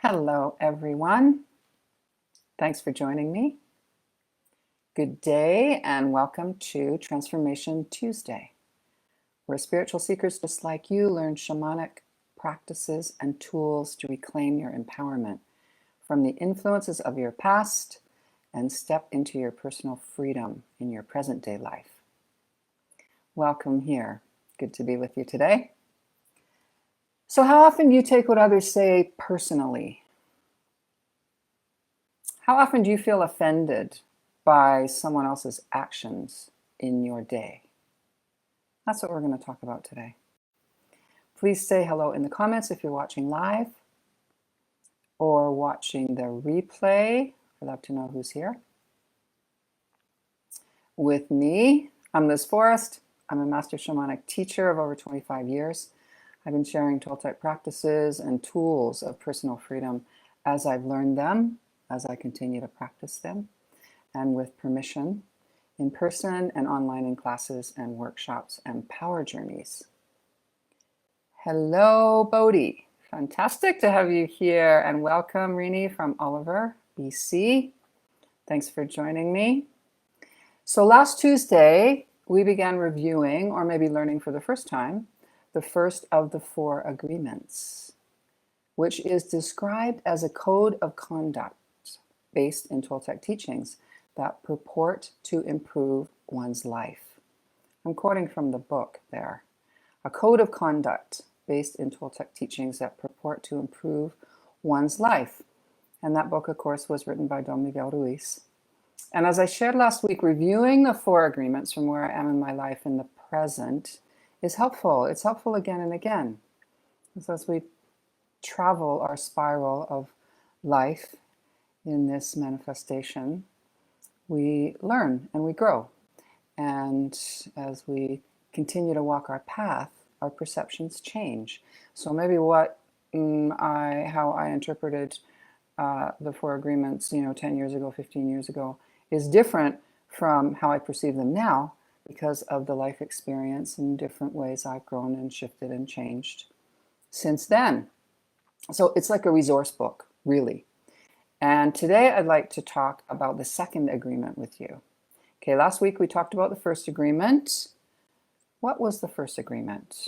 Hello, everyone. Thanks for joining me. Good day and welcome to Transformation Tuesday, where spiritual seekers just like you learn shamanic practices and tools to reclaim your empowerment from the influences of your past and step into your personal freedom in your present day life. Welcome here. Good to be with you today. So, how often do you take what others say personally? How often do you feel offended by someone else's actions in your day? That's what we're going to talk about today. Please say hello in the comments if you're watching live or watching the replay. I'd love to know who's here. With me, I'm Liz Forrest. I'm a master shamanic teacher of over 25 years. I've been sharing Toltec practices and tools of personal freedom as I've learned them, as I continue to practice them, and with permission, in person and online in classes and workshops and power journeys. Hello, Bodhi. Fantastic to have you here, and welcome, Rini from Oliver, BC. Thanks for joining me. So last Tuesday, we began reviewing, or maybe learning for the first time, the first of the 4 agreements, which is described as a code of conduct based in Toltec teachings that purport to improve one's life. I'm quoting from the book there. A code of conduct based in Toltec teachings that purport to improve one's life. And that book, of course, was written by Don Miguel Ruiz. And as I shared last week, reviewing the 4 agreements from where I am in my life in the present is helpful. It's helpful again and again. So as we travel our spiral of life in this manifestation, we learn and we grow. And as we continue to walk our path, our perceptions change. So maybe how I interpreted the 4 agreements, 10 years ago, 15 years ago, is different from how I perceive them now because of the life experience and different ways I've grown and shifted and changed since then. So it's like a resource book, really. And today I'd like to talk about the second agreement with you. Okay, last week we talked about the first agreement. What was the first agreement?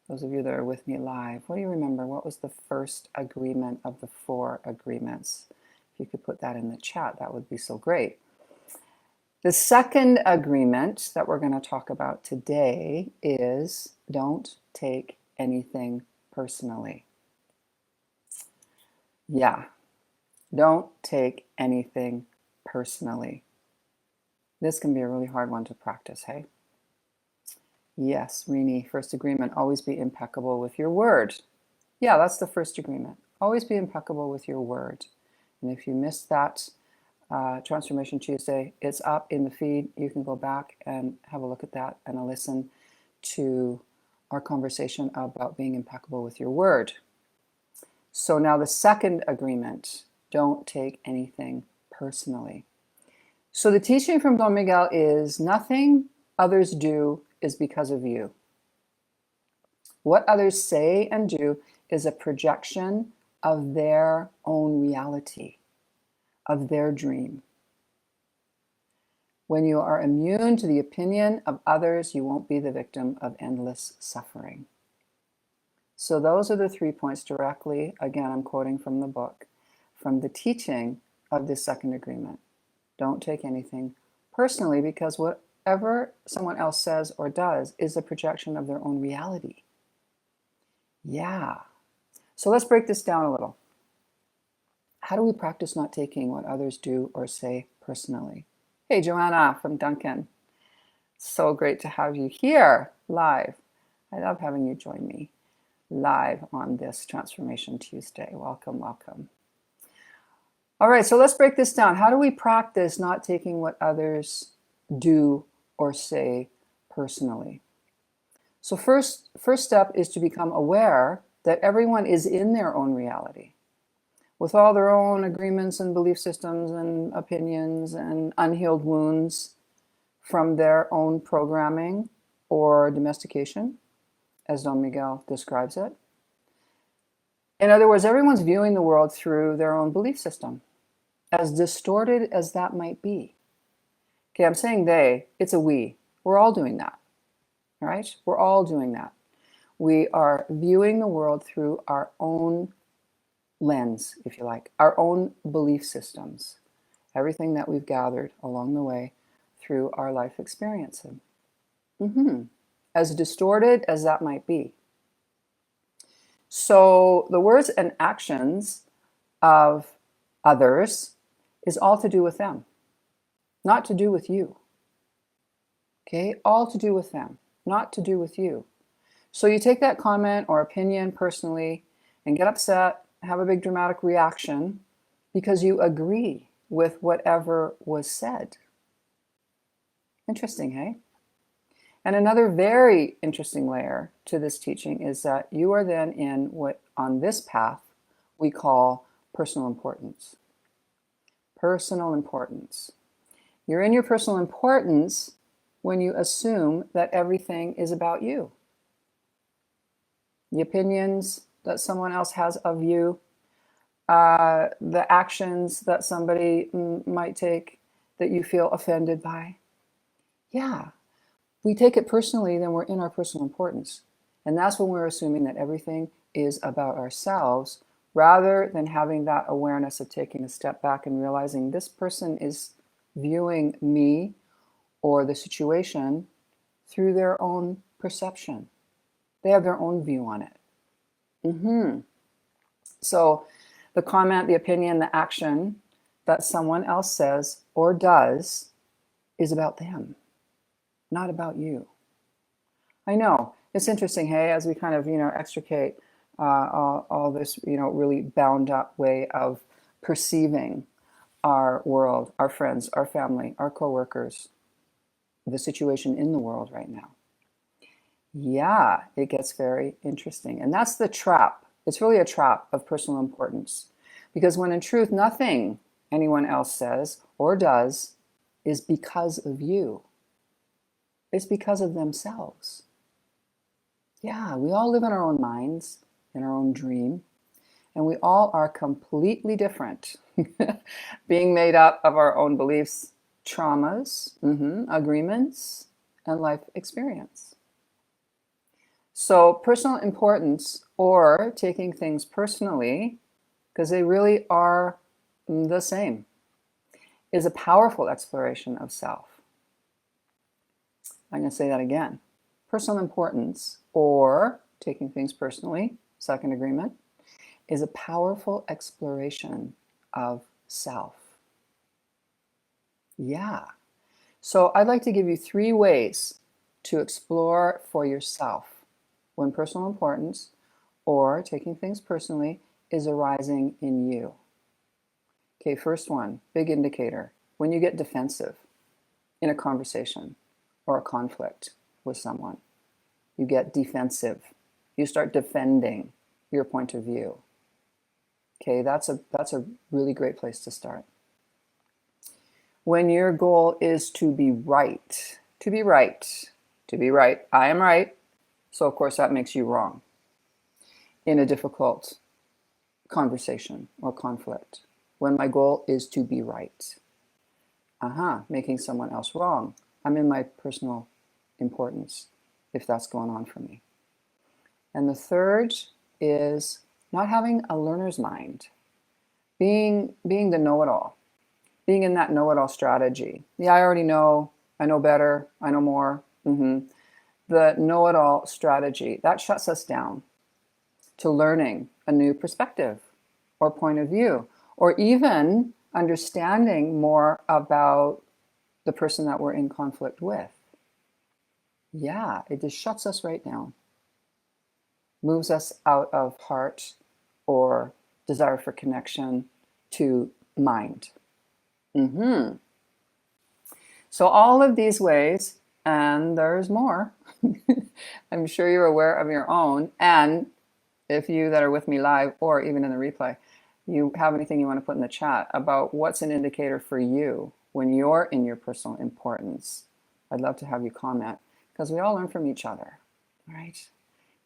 Those of you that are with me live, what do you remember? What was the first agreement of the 4 agreements? If you could put that in the chat, that would be so great. The second agreement that we're going to talk about today is don't take anything personally. Yeah, don't take anything personally. This can be a really hard one to practice, hey? Yes, Rini, first agreement, always be impeccable with your word. Yeah, that's the first agreement. Always be impeccable with your word. And if you missed that Transformation Tuesday, it's up in the feed. You can go back and have a look at that and listen to our conversation about being impeccable with your word. So now the second agreement, don't take anything personally. So the teaching from Don Miguel is nothing others do is because of you. What others say and do is a projection of their own reality, of their dream. When you are immune to the opinion of others, you won't be the victim of endless suffering. So those are the 3 points directly, again, I'm quoting from the book, from the teaching of this second agreement. Don't take anything personally because whatever someone else says or does is a projection of their own reality. Yeah. So let's break this down a little. How do we practice not taking what others do or say personally? Hey, Joanna from Duncan. So great to have you here live. I love having you join me live on this Transformation Tuesday. Welcome, welcome. All right, so let's break this down. How do we practice not taking what others do or say personally? So first step is to become aware that everyone is in their own reality, with all their own agreements and belief systems and opinions and unhealed wounds from their own programming or domestication, as Don Miguel describes it. In other words, everyone's viewing the world through their own belief system, as distorted as that might be. Okay, I'm saying they, it's a we. We're all doing that, right? We're all doing that. We are viewing the world through our own lens, if you like, our own belief systems, everything that we've gathered along the way through our life experiences. As distorted as that might be. So the words and actions of others is all to do with them, not to do with you. Okay, all to do with them, not to do with you. So you take that comment or opinion personally and get upset, have a big dramatic reaction because you agree with whatever was said. Interesting, hey? And another very interesting layer to this teaching is that you are then in what on this path we call personal importance. Personal importance. You're in your personal importance when you assume that everything is about you. The opinions that someone else has of you, the actions that somebody might take that you feel offended by. Yeah, we take it personally, then we're in our personal importance. And that's when we're assuming that everything is about ourselves, rather than having that awareness of taking a step back and realizing this person is viewing me or the situation through their own perception. They have their own view on it. So the comment, the opinion, the action that someone else says or does is about them, not about you. I know, it's interesting, hey, as we kind of, extricate all this, really bound up way of perceiving our world, our friends, our family, our coworkers, the situation in the world right now. Yeah, it gets very interesting. And that's the trap. It's really a trap of personal importance. Because when in truth, nothing anyone else says or does is because of you. It's because of themselves. Yeah, we all live in our own minds, in our own dream, and we all are completely different, being made up of our own beliefs, traumas, agreements, and life experience. So personal importance, or taking things personally, because they really are the same, is a powerful exploration of self. I'm going to say that again. Personal importance, or taking things personally, second agreement, is a powerful exploration of self. Yeah. So I'd like to give you 3 ways to explore for yourself when personal importance or taking things personally is arising in you. Okay, first one, big indicator. When you get defensive in a conversation or a conflict with someone, you get defensive. You start defending your point of view. Okay, that's a really great place to start. When your goal is to be right, to be right, to be right, I am right, so of course that makes you wrong in a difficult conversation or conflict. When my goal is to be right, making someone else wrong, I'm in my personal importance if that's going on for me. And the third is not having a learner's mind, being the know-it-all, being in that know-it-all strategy. Yeah, I already know, I know better, I know more. The know-it-all strategy, that shuts us down to learning a new perspective or point of view, or even understanding more about the person that we're in conflict with. Yeah, it just shuts us right down. Moves us out of heart or desire for connection to mind. So all of these ways, and there's more, I'm sure you're aware of your own, and if you that are with me live or even in the replay, you have anything you want to put in the chat about what's an indicator for you when you're in your personal importance, I'd love to have you comment, because we all learn from each other, right?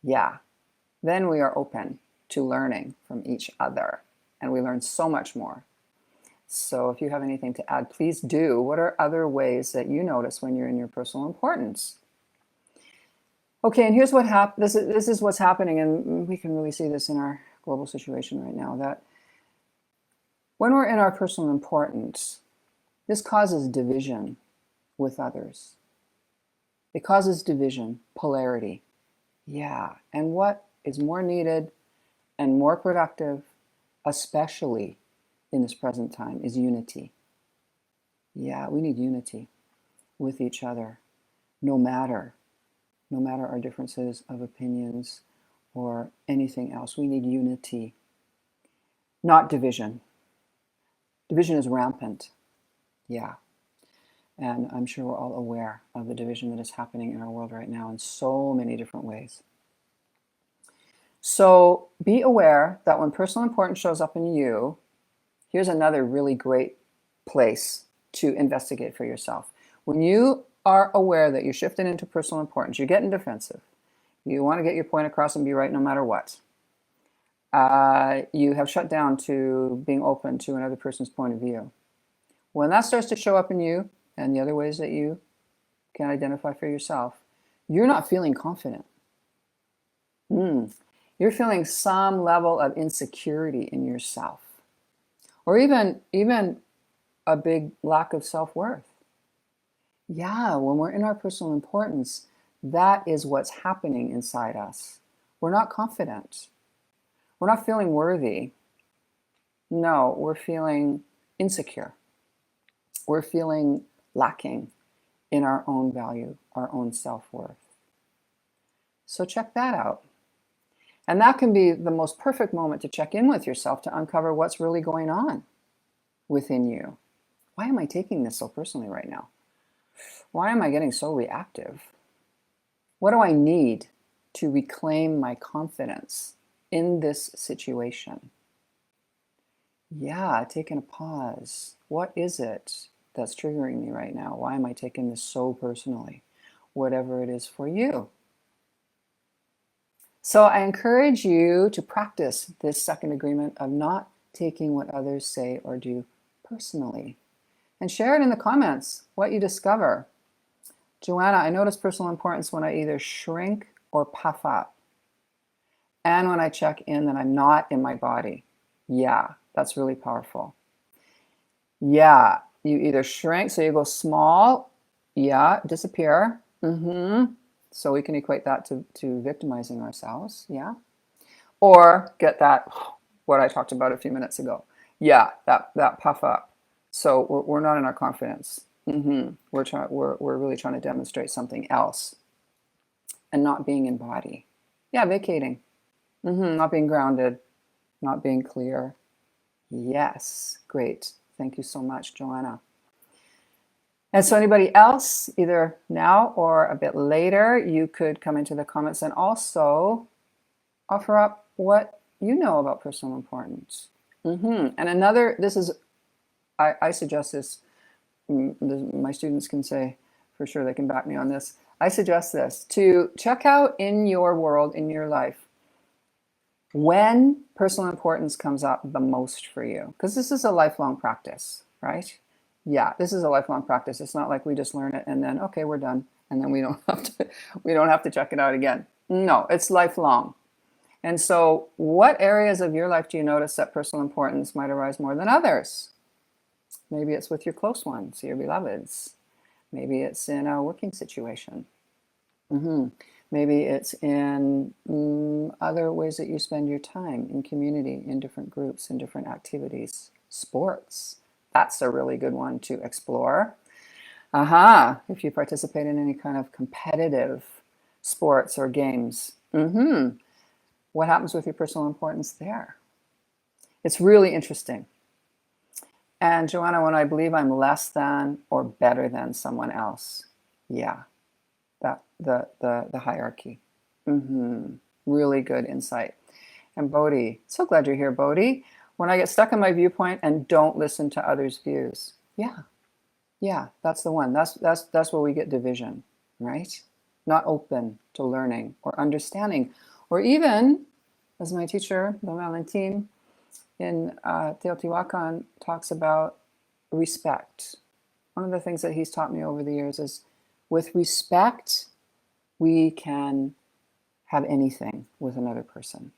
Yeah. Then we are open to learning from each other. And we learn so much more. So if you have anything to add, please do. What are other ways that you notice when you're in your personal importance? Okay, and here's what this is what's happening, and we can really see this in our global situation right now, that when we're in our personal importance, this causes division with others. It causes division, polarity. Yeah, and what is more needed and more productive, especially in this present time, is unity. Yeah, we need unity with each other, no matter our differences of opinions or anything else. We need unity, not division. Division is rampant. Yeah. And I'm sure we're all aware of the division that is happening in our world right now in so many different ways. So be aware that when personal importance shows up in you, here's another really great place to investigate for yourself. When you are aware that you're shifting into personal importance, you're getting defensive. You want to get your point across and be right no matter what. You have shut down to being open to another person's point of view. When that starts to show up in you, and the other ways that you can identify for yourself, you're not feeling confident. You're feeling some level of insecurity in yourself, or even a big lack of self-worth. Yeah, when we're in our personal importance, that is what's happening inside us. We're not confident. We're not feeling worthy. No, we're feeling insecure. We're feeling lacking in our own value, our own self-worth. So check that out. And that can be the most perfect moment to check in with yourself to uncover what's really going on within you. Why am I taking this so personally right now? Why am I getting so reactive? What do I need to reclaim my confidence in this situation? Yeah, taking a pause. What is it that's triggering me right now? Why am I taking this so personally? Whatever it is for you. So I encourage you to practice this second agreement of not taking what others say or do personally. And share it in the comments, what you discover. Joanna, I notice personal importance when I either shrink or puff up. And when I check in that I'm not in my body. Yeah, that's really powerful. Yeah, you either shrink, so you go small. Yeah, disappear. So we can equate that to victimizing ourselves. Yeah. Or get that, what I talked about a few minutes ago. Yeah, that puff up. So we're not in our confidence. We're really trying to demonstrate something else and not being in body. Yeah, vacating. Not being grounded, not being clear. Yes, great. Thank you so much, Joanna. And so anybody else, either now or a bit later, you could come into the comments and also offer up what you know about personal importance. And another, this is, I suggest this, my students can say for sure, they can back me on this. I suggest this, to check out in your world, in your life, when personal importance comes up the most for you. Because this is a lifelong practice, right? Yeah, this is a lifelong practice. It's not like we just learn it and then, okay, we're done. And then we don't have to check it out again. No, it's lifelong. And so what areas of your life do you notice that personal importance might arise more than others? Maybe it's with your close ones, your beloveds. Maybe it's in a working situation. Maybe it's in other ways that you spend your time in community, in different groups, in different activities. Sports, that's a really good one to explore. If you participate in any kind of competitive sports or games. What happens with your personal importance there? It's really interesting. And Joanna, when I believe I'm less than or better than someone else, yeah, that the hierarchy. Really good insight. And Bodhi, so glad you're here, Bodhi. When I get stuck in my viewpoint and don't listen to others' views, yeah, that's the one. That's where we get division, right? Not open to learning or understanding, or even as my teacher, the Valentin, in Teotihuacan, talks about respect. One of the things that he's taught me over the years is with respect, we can have anything with another person.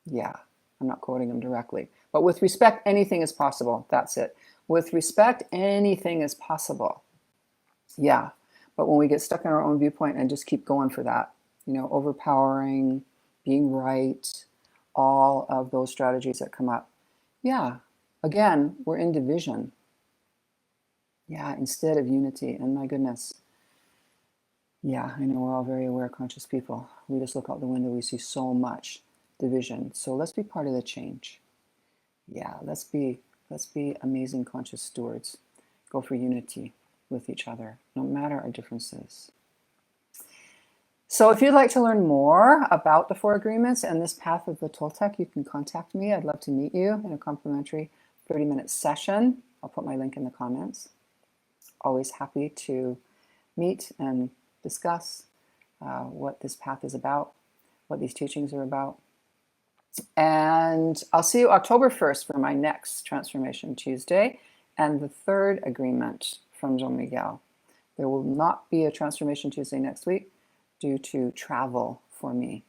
Yeah, I'm not quoting him directly. But with respect, anything is possible. That's it. With respect, anything is possible. Yeah. But when we get stuck in our own viewpoint and just keep going for that, overpowering, being right, all of those strategies that come up. Yeah. Again, we're in division. Yeah, instead of unity. And my goodness. Yeah, I know we're all very aware, conscious people. We just look out the window, we see so much division. So let's be part of the change. Yeah, let's be amazing conscious stewards. Go for unity with each other, no matter our differences. So if you'd like to learn more about the 4 agreements and this path of the Toltec, you can contact me. I'd love to meet you in a complimentary 30-minute session. I'll put my link in the comments. Always happy to meet and discuss what this path is about, what these teachings are about. And I'll see you October 1st for my next Transformation Tuesday and the 3rd agreement from John Miguel. There will not be a Transformation Tuesday next week due to travel for me.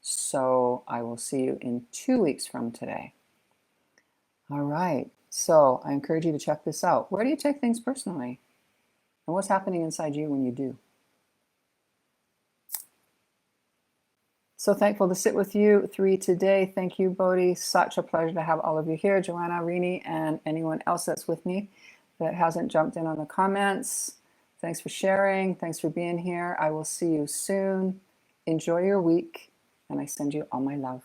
So I will see you in 2 weeks from today. All right. So I encourage you to check this out. Where do you take things personally? And what's happening inside you when you do? So thankful to sit with you 3 today. Thank you, Bodhi. Such a pleasure to have all of you here. Joanna, Rini, and anyone else that's with me that hasn't jumped in on the comments. Thanks for sharing. Thanks for being here. I will see you soon. Enjoy your week, and I send you all my love.